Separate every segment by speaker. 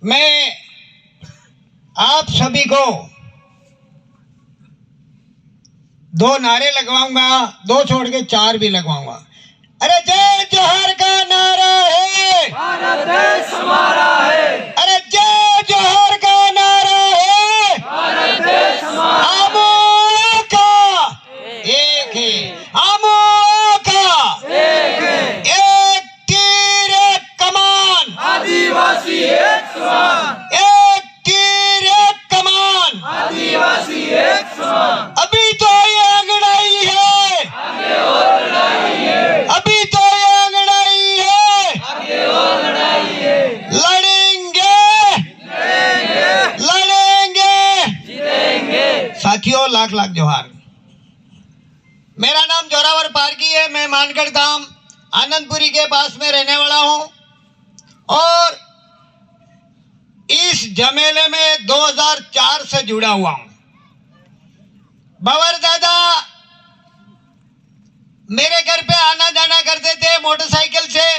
Speaker 1: मैं आप सभी को दो नारे लगवाऊंगा, दो छोड़ के चार भी लगवाऊंगा। अरे जय जोहर का नारा है,
Speaker 2: भारत देश हमारा है।
Speaker 1: अरे जय जोहर का नारा है,
Speaker 2: भारत देश हमारा
Speaker 1: आमों का एक है, आमों का
Speaker 2: एक है।
Speaker 1: एक तीर एक कमान,
Speaker 2: आदिवासी एक समान,
Speaker 1: एक तीर एक कमान।
Speaker 2: आदिवासी एक समान।
Speaker 1: अभी तो ये अंगड़ाई है,
Speaker 2: आगे और लड़ाई है,
Speaker 1: अभी तो ये अंगड़ाई है,
Speaker 2: आगे और लड़ाई है।
Speaker 1: लड़ेंगे
Speaker 2: जीतेंगे,
Speaker 1: लड़ेंगे।
Speaker 2: जीतेंगे।
Speaker 1: साथियों, लाख लाख जोहार। मेरा नाम जोरावर पारगी है। मैं मानगढ़ धाम आनंदपुरी के पास में रहने वाला हूं और इस झमेले में 2004 से जुड़ा हुआ हूं। बवर दादा मेरे घर पे आना जाना करते थे मोटरसाइकिल से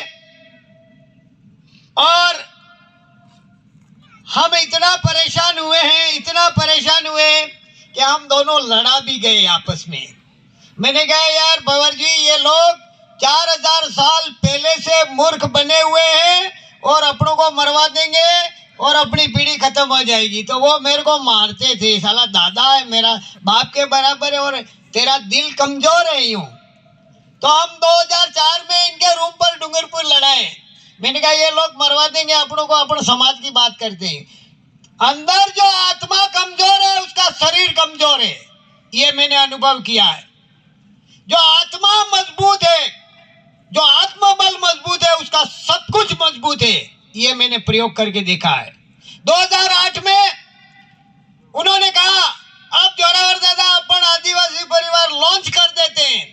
Speaker 1: और हम इतना परेशान हुए हैं, इतना परेशान हुए कि हम दोनों लड़ा भी गए आपस में। मैंने कहा यार बवर जी, ये लोग 4000 साल पहले से मूर्ख बने हुए हैं और अपनों को मरवा देंगे और अपनी पीढ़ी खत्म हो जाएगी। तो वो मेरे को मारते थे, साला दादा है, मेरा बाप के बराबर है और तेरा दिल कमजोर है यूं। तो हम 2004 में इनके रूम पर डूंगरपुर लड़ाए। मैंने कहा ये लोग मरवा देंगे अपनों को, अपन समाज की बात करते हैं। अंदर जो आत्मा कमजोर है उसका शरीर कमजोर है, ये मैंने अनुभव किया है। जो आत्मा मजबूत है, जो आत्मबल मजबूत है, उसका सब कुछ मजबूत है, ये मैंने प्रयोग करके देखा है। 2008 में उन्होंने कहा अब जोरावर दादा अपन आदिवासी परिवार लॉन्च कर देते हैं।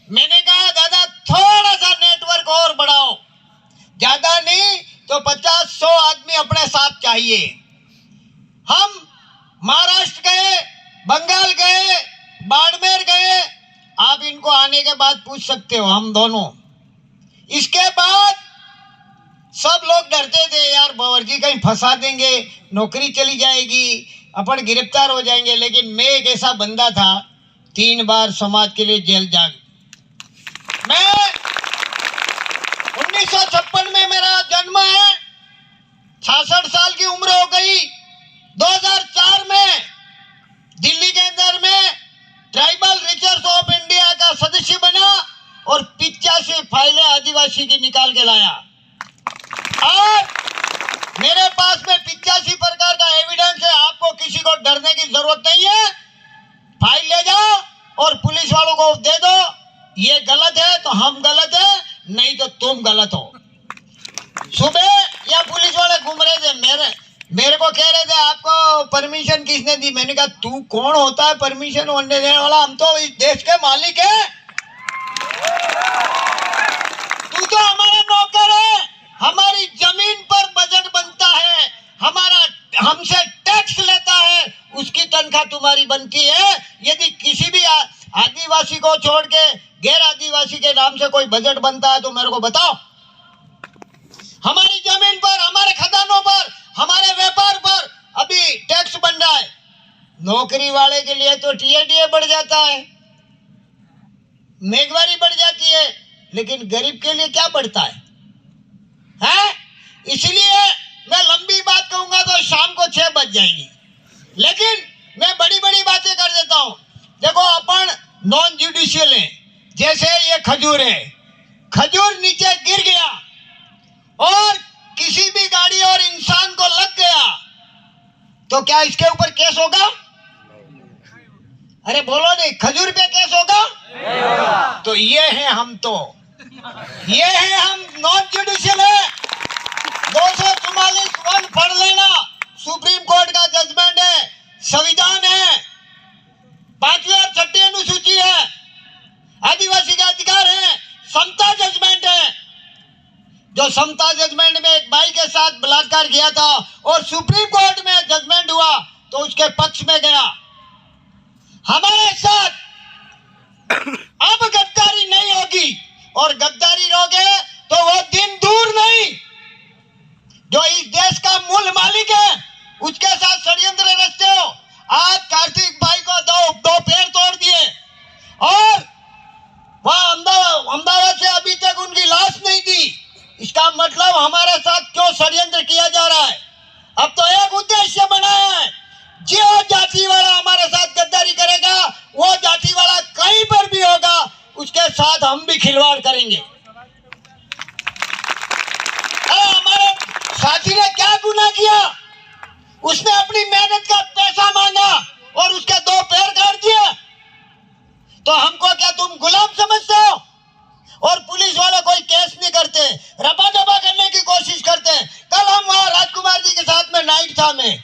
Speaker 1: मैंने कहा दादा थोड़ा सा नेटवर्क और बढ़ाओ, ज्यादा नहीं तो 50-100 आदमी अपने साथ चाहिए। हम महाराष्ट्र गए, बंगाल गए, बाड़मेर गए, आप इनको आने के बाद पूछ सकते हो, हम दोनों। इसके बाद सब लोग डरते थे यार बवर जी कहीं फंसा देंगे, नौकरी चली जाएगी, अपन गिरफ्तार हो जाएंगे। लेकिन मैं एक ऐसा बंदा था, 3 बार समाज के लिए जेल जा। मैं 1956 में मेरा जन्म है, 66 साल की उम्र हो गई। 2004 में दिल्ली के अंदर में ट्राइबल रिसर्च ऑफ इंडिया का सदस्य बना और 85 फाइलें आदिवासी की निकाल के लाया। और मेरे पास में 85 प्रकार का एविडेंस है। आपको किसी को डरने की जरूरत नहीं है, फाइल ले जाओ और पुलिस वालों को दे दो। ये गलत है तो हम गलत है, नहीं तो तुम गलत हो। सुबह या पुलिस वाले घूम रहे थे, मेरे को कह रहे थे आपको परमिशन किसने दी। मैंने कहा तू कौन होता है परमिशन होने देने वाला, हम तो इस देश के मालिक है, तू तो हमारा नौकर है। हमारी जमीन पर बजट बनता है, हमारा हमसे टैक्स लेता है, उसकी तनख्वाह तुम्हारी बनती है। यदि किसी भी आदिवासी को छोड़ के गैर आदिवासी के नाम से कोई बजट बनता है तो मेरे को बताओ। हमारी जमीन पर, हमारे खदानों पर, हमारे व्यापार पर अभी टैक्स बन रहा है। नौकरी वाले के लिए तो टीएडीए बढ़ जाता है, महंगाई बढ़ जाती है, लेकिन गरीब के लिए क्या बढ़ता है? इसलिए मैं लंबी बात कहूंगा तो शाम को 6 बज जाएगी, लेकिन मैं बड़ी बड़ी बातें कर देता हूं। देखो अपन नॉन जुडिशियल है, जैसे ये खजूर है, खजूर नीचे गिर गया और किसी भी गाड़ी और इंसान को लग गया तो क्या इसके ऊपर केस होगा? अरे बोलो नहीं, खजूर पे केस होगा? तो ये है हम, तो ये है हम, नॉन जुडिशियल है। 244(1) पढ़ लेना, सुप्रीम कोर्ट का जजमेंट है, संविधान है, 5वीं और 6ठी अनुसूची है, आदिवासी के अधिकार है, समता जजमेंट है। जो समता जजमेंट में एक भाई के साथ बलात्कार किया था और सुप्रीम कोर्ट में जजमेंट हुआ तो उसके पक्ष में गया। हमारे साथ अब गद्दारी नहीं होगी, और गद्दारी रोगे तो वो दिन दूर नहीं जो इस देश का मूल मालिक है, उसके साथ षड्यंत्र रचते हो। आज कार्तिक भाई को दो पैर तोड़ दिए और वहां अहमदाबाद से अभी तक उनकी लाश नहीं दी। इसका मतलब हमारे साथ क्यों षड्यंत्र किया जा रहा है? अब तो एक उद्देश्य बनाया है, जो जाति वाला हमारे साथ गद्दारी करेगा, वो जाति वाला कहीं पर भी होगा, उसके साथ हम भी खिलवाड़ करेंगे। अरे हमारे साथी ने क्या गुनाह किया? उसने अपनी मेहनत का पैसा मांगा और उसके दो पैर काट दिए। तो हमको क्या तुम गुलाम समझते हो? और पुलिस वाले कोई केस नहीं करते, रफा दफा करने की कोशिश करते हैं। कल हम वहां राजकुमार जी के साथ में नाइट था में,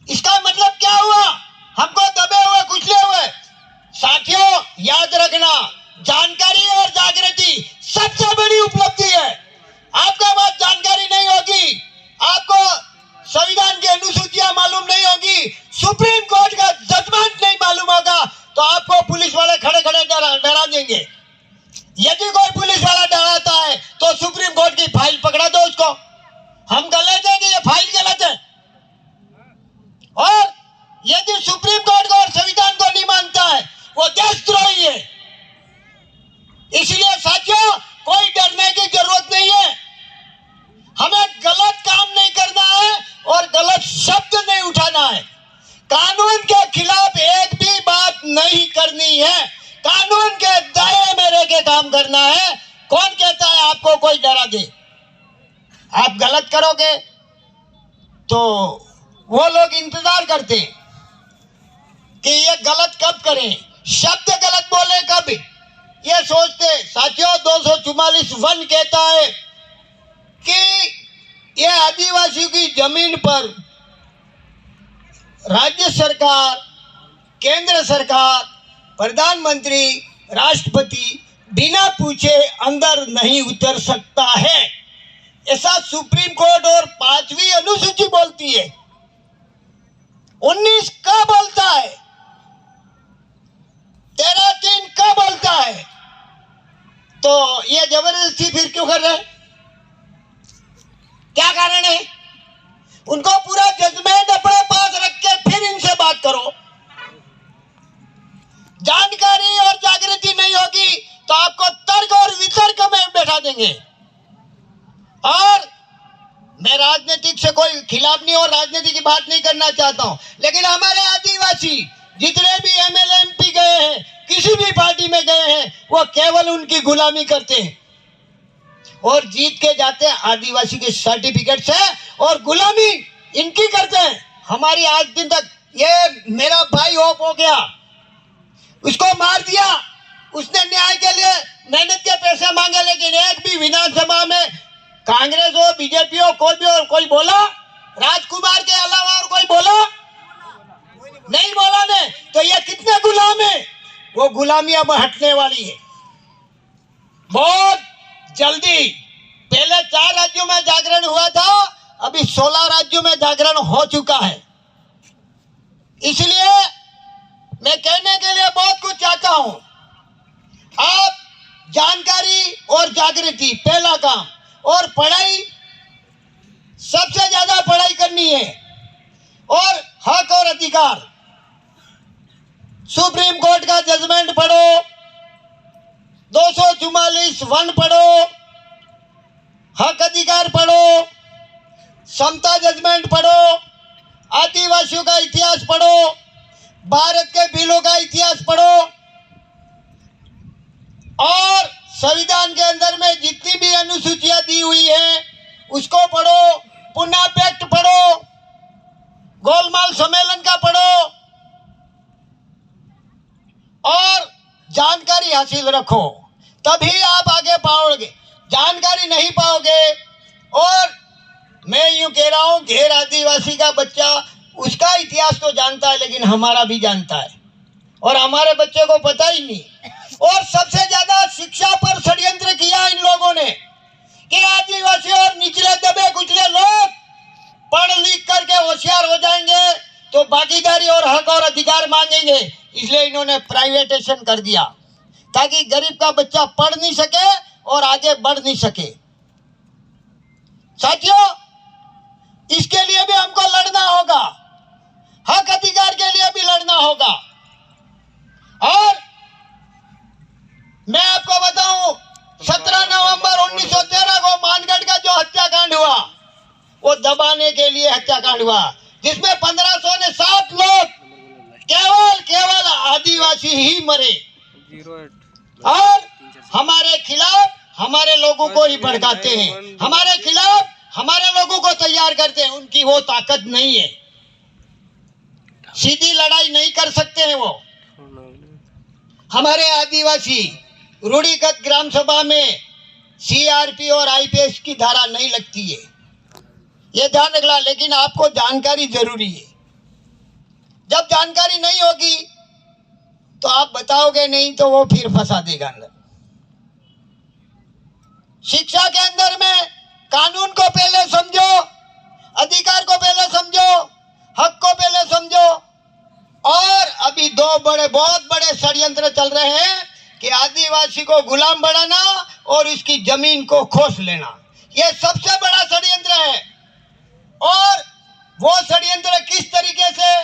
Speaker 1: इसका मतलब क्या हुआ? हमको दबे हुए कुचले हुए। साथियों, याद रखना, जानकारी और जागृति सबसे बड़ी उपलब्धि है। आपके पास जानकारी नहीं होगी, आपको संविधान की अनुसूचियां मालूम नहीं होगी, सुप्रीम कोर्ट का जजमेंट नहीं मालूम होगा, तो आपको पुलिस वाले खड़े खड़े डरा देंगे। यदि कोई पुलिस वाला डराता है तो सुप्रीम कोर्ट की फाइल पकड़ा दो उसको। हम गलत है कि ये फाइल गलत है? और यदि सुप्रीम कोर्ट को और संविधान को नहीं मानता है, वो देशद्रोही है। इसलिए साथियों, कोई डरने की जरूरत नहीं है। हमें गलत काम नहीं करना है और गलत शब्द नहीं उठाना है। कानून के खिलाफ एक भी बात नहीं करनी है। कानून के दायरे में रह के काम करना है। कौन कहता है आपको कोई डरा दे? आप गलत करोगे तो वो लोग इंतजार करते कि ये गलत कब करें, शब्द गलत बोले कब, ये सोचते। साथियों, 244(1) कहता है कि ये आदिवासियों की जमीन पर राज्य सरकार, केंद्र सरकार, प्रधानमंत्री, राष्ट्रपति बिना पूछे अंदर नहीं उतर सकता है। ऐसा सुप्रीम कोर्ट और 5वीं अनुसूची बोलती है। 19 का बोलता है, 13(3) का बोलता है। तो ये जबरदस्ती फिर क्यों कर रहे हैं? क्या कारण है? उनको पूरा जजमेंट अपने पास रख के फिर इनसे बात करो। जानकारी और जागृति नहीं होगी तो आपको तर्क और वितर्क में बैठा देंगे। और मैं राजनीतिक से कोई खिलाफ नहीं और राजनीति की बात नहीं करना चाहता हूं, लेकिन हमारे आदिवासी जितने भी एमएलए एमपी गए हैं, किसी भी पार्टी में गए हैं, वो केवल उनकी गुलामी करते हैं और जीत के जाते हैं आदिवासी के सर्टिफिकेट से और गुलामी इनकी करते हैं। हमारी आज दिन तक, ये मेरा भाई ऑफ हो गया, उसको मार दिया, उसने न्याय के लिए मेहनत के पैसे मांगे, लेकिन एक भी विधानसभा में कांग्रेस हो, बीजेपी हो, कोई भी हो, कोई बोला? राजकुमार के अलावा और कोई बोला? नहीं बोला ने। तो ये कितने गुलाम है? वो गुलामी अब हटने वाली है बहुत जल्दी। पहले 4 राज्यों में जागरण हुआ था, अभी 16 राज्यों में जागरण हो चुका है। इसलिए मैं कहने के लिए बहुत कुछ चाहता हूं। आप जानकारी और जागृति पहला काम, और पढ़ाई, सबसे ज्यादा पढ़ाई करनी है। और हक और अधिकार, सुप्रीम कोर्ट का जजमेंट पढ़ो, 244(1) पढ़ो, हक अधिकार पढ़ो, समता जजमेंट पढ़ो, आदिवासियों का इतिहास पढ़ो, भारत के बिलों का इतिहास पढ़ो, और संविधान के अंदर में जितनी भी अनुसूचियां दी हुई हैं उसको पढ़ो, पुन्ना पैक्ट पढ़ो, गोलमाल सम्मेलन का पढ़ो और जानकारी हासिल रखो, तभी आप आगे पाओगे। जानकारी नहीं पाओगे, और मैं यूं कह रहा हूं, घेर आदिवासी का बच्चा उसका इतिहास तो जानता है, लेकिन हमारा भी जानता है और हमारे बच्चे को पता ही नहीं। और सबसे ज्यादा शिक्षा पर षड्यंत्र किया इन लोगों ने कि आदिवासी और निचले दबे कुचले लोग पढ़ लिख करके होशियार हो जाएंगे तो भागीदारी और हक और अधिकार मांगेंगे। इसलिए इन्होंने प्राइवेटेशन कर दिया ताकि गरीब का बच्चा पढ़ नहीं सके और आगे बढ़ नहीं सके। साथियों, इसके लिए भी हमको लड़ना होगा, हक अधिकार के लिए भी लड़ना होगा। और मैं आपको बताऊं, 17 नवंबर 1913 को मानगढ़ का जो हत्याकांड हुआ, वो दबाने के लिए हत्याकांड हुआ, जिसमें 1507 लोग केवल आदिवासी ही मरे। और हमारे खिलाफ हमारे लोगों को ही भड़काते हैं, हमारे खिलाफ हमारे लोगों को तैयार करते हैं। उनकी वो ताकत नहीं है, सीधी लड़ाई नहीं कर सकते हैं वो। हमारे आदिवासी रूढ़िगत ग्राम सभा में सीआरपी और आईपीएस की धारा नहीं लगती है, ये ध्यान रखना। लेकिन आपको जानकारी जरूरी है। जब जानकारी नहीं होगी तो आप बताओगे नहीं, तो वो फिर फंसा देगा अंदर। शिक्षा के अंदर में कानून को पहले समझो, अधिकार को पहले समझो, हक को पहले समझो। और अभी बहुत बड़े षड्यंत्र चल रहे हैं कि आदिवासी को गुलाम बनाना और इसकी जमीन को खोस लेना, यह सबसे बड़ा षड्यंत्र है। और वो षड्यंत्र किस तरीके से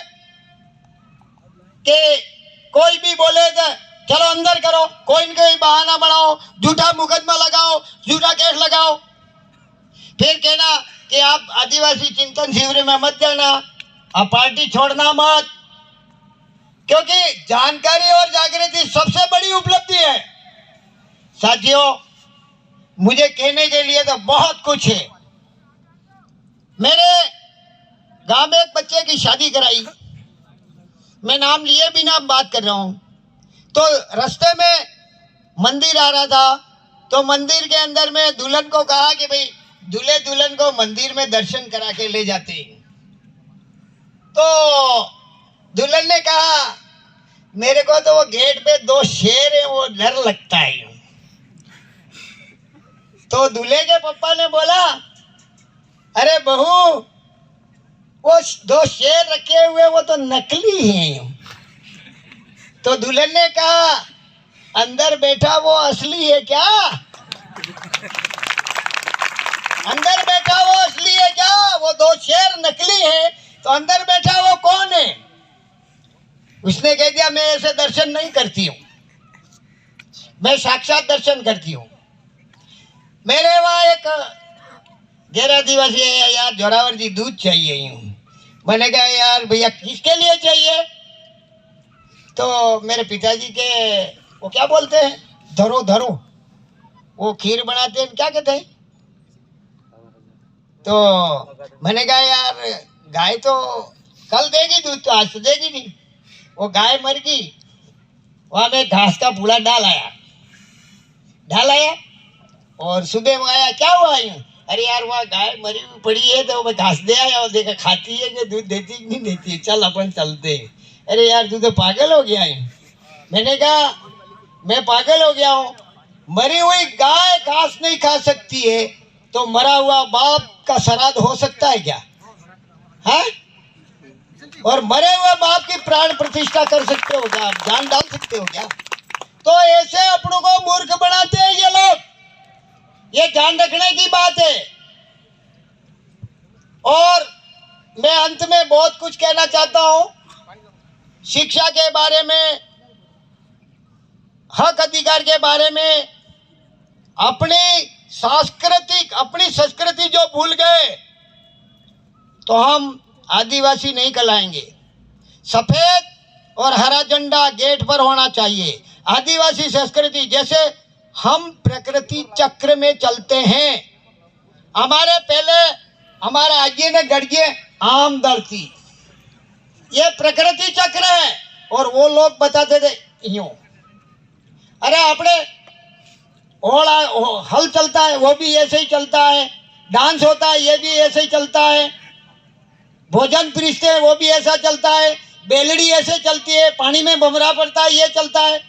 Speaker 1: कि कोई भी बोले तो चलो अंदर करो, कोई न कोई बहाना बनाओ, झूठा मुकदमा लगाओ, झूठा केस लगाओ, फिर कहना कि आप आदिवासी चिंतन शिविर में मत जाना, आप पार्टी छोड़ना मत। क्योंकि जानकारी और जागृति सबसे बड़ी उपलब्धि है। साथियों, मुझे कहने के लिए तो बहुत कुछ है। मेरे गांव में एक बच्चे की शादी कराई, मैं नाम लिए बिना बात कर रहा हूं। तो रास्ते में मंदिर आ रहा था, तो मंदिर के अंदर में दुल्हन को कहा कि भाई दूल्हे दुल्हन को मंदिर में दर्शन करा के ले जाते हैं। तो दुल्हन ने कहा मेरे को तो वो गेट पे 2 शेर है, वो डर लगता है। तो दूल्हे के पापा ने बोला अरे बहू, वो 2 शेर रखे हुए वो तो नकली हैं। तो दुल्हन ने कहा अंदर बैठा वो असली है क्या? अंदर बैठा वो असली है क्या? वो 2 शेर नकली है, तो अंदर बैठा वो कौन है? उसने कह दिया मैं ऐसे दर्शन नहीं करती हूँ, मैं साक्षात दर्शन करती हूँ। मेरे वहां एक गैर आदिवासी है, यार जोरावर जी दूध चाहिए यूं। मैंने कहा यार भैया किसके लिए चाहिए? तो मेरे पिताजी के वो क्या बोलते हैं, धरो धरो, वो खीर बनाते हैं, क्या कहते हैं? तो मैंने कहा यार गाय तो कल देगी दूध, तो आज तो देगी नहीं। वो गाय मर गई, वहां में घास का पूरा डाल आया और सुबह वो आया, क्या हुआ यूं? अरे यार वहाँ गाय मरी हुई पड़ी है, तो मैं घास दे आया और देखा खाती है कि दूध देती कि नहीं देती, चल अपन चलते। अरे यार तू तो पागल हो गया है। मैंने कहा मैं पागल हो गया हूँ? मरी हुई गाय घास नहीं खा सकती है, तो मरा हुआ बाप का श्राद्ध हो सकता है क्या? है? और मरे हुए बाप की प्राण प्रतिष्ठा कर सकते हो क्या? जान डाल सकते हो क्या? तो ऐसे अपनों को मूर्ख बनाते हैं ये लोग, ये ध्यान रखने की बात है। और मैं अंत में बहुत कुछ कहना चाहता हूं, शिक्षा के बारे में, हक अधिकार के बारे में। अपनी संस्कृति जो भूल गए तो हम आदिवासी नहीं कहलाएंगे। सफेद और हरा झंडा गेट पर होना चाहिए। आदिवासी संस्कृति जैसे हम प्रकृति चक्र में चलते हैं। हमारे पहले हमारे आगे ने गढ़िए आम दलती, ये प्रकृति चक्र है। और वो लोग बताते थे यूं, अरे अपने हल चलता है वो भी ऐसे ही चलता है, डांस होता है ये भी ऐसे ही चलता है, भोजन पीरसते हैं वो भी ऐसा चलता है, बेलड़ी ऐसे चलती है, पानी में बमरा पड़ता है ये चलता है।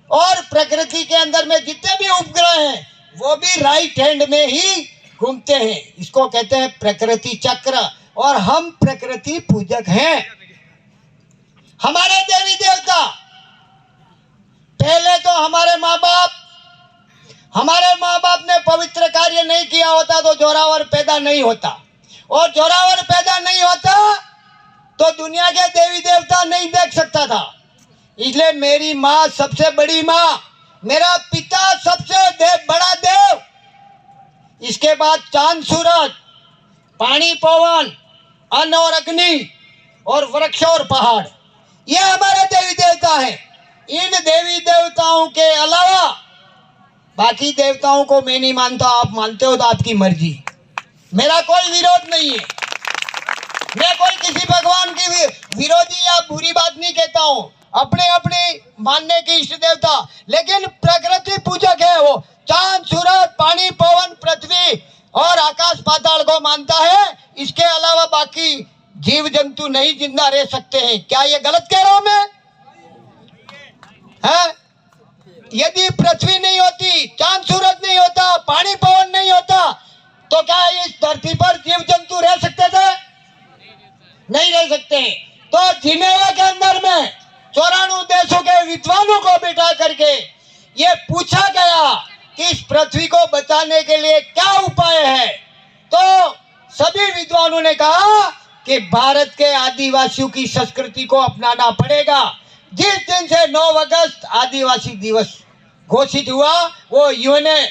Speaker 1: और प्रकृति के अंदर में जितने भी उपग्रह हैं वो भी राइट हैंड में ही घूमते हैं। इसको कहते हैं प्रकृति चक्र। और हम प्रकृति पूजक हैं। हमारे देवी देवता, पहले तो हमारे माँ बाप हमारे माँ बाप ने पवित्र कार्य नहीं किया होता तो जोरावर पैदा नहीं होता, और जोरावर पैदा नहीं होता तो दुनिया के देवी देवता नहीं देख सकता था। इसलिए मेरी माँ सबसे बड़ी माँ, मेरा पिता सबसे बड़ा देव, इसके बाद चांद सूरज, पानी पवन, अन्न और अग्नि, और वृक्ष और पहाड़, ये हमारे देवी देवता हैं। इन देवी देवताओं के अलावा बाकी देवताओं को मैं नहीं मानता। आप मानते हो तो आपकी मर्जी, मेरा कोई विरोध नहीं है। मैं कोई किसी भगवान की विरोधी या बुरी बात नहीं कहता हूँ, अपने अपने मानने की इष्ट देवता, लेकिन प्रकृति पूजक है वो। चांद सूरज, पानी पवन, पृथ्वी और आकाश पाताल को मानता है। इसके अलावा बाकी जीव जंतु नहीं जिंदा रह सकते हैं। क्या ये गलत कह रहा हूं मैं? है? यदि पृथ्वी नहीं होती, चांद सूरज नहीं होता, पानी पवन नहीं होता, तो क्या इस धरती पर जीव जंतु रह सकते थे? नहीं रह सकते। तो जिनेवा के अंदर में 94 देशों के विद्वानों को बिठा करके ये पूछा गया कि इस पृथ्वी को बचाने के लिए क्या उपाय है, तो सभी विद्वानों ने कहा कि भारत के आदिवासियों की संस्कृति को अपनाना पड़ेगा। जिस दिन से 9 अगस्त आदिवासी दिवस घोषित हुआ, वो यूएनए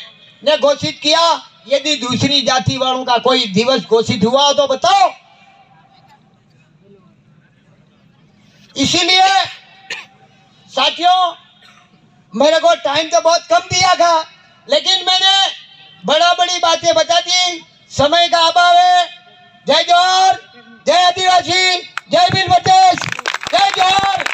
Speaker 1: ने घोषित किया। यदि दूसरी जाति वालों का कोई दिवस घोषित हुआ हो तो बताओ। इसीलिए साथियों, मेरे को टाइम तो बहुत कम दिया था, लेकिन मैंने बड़ी बातें बता दी। समय का अभाव है। जय जोहार, जय आदिवासी, जय वीर बटेश, जय जोहार।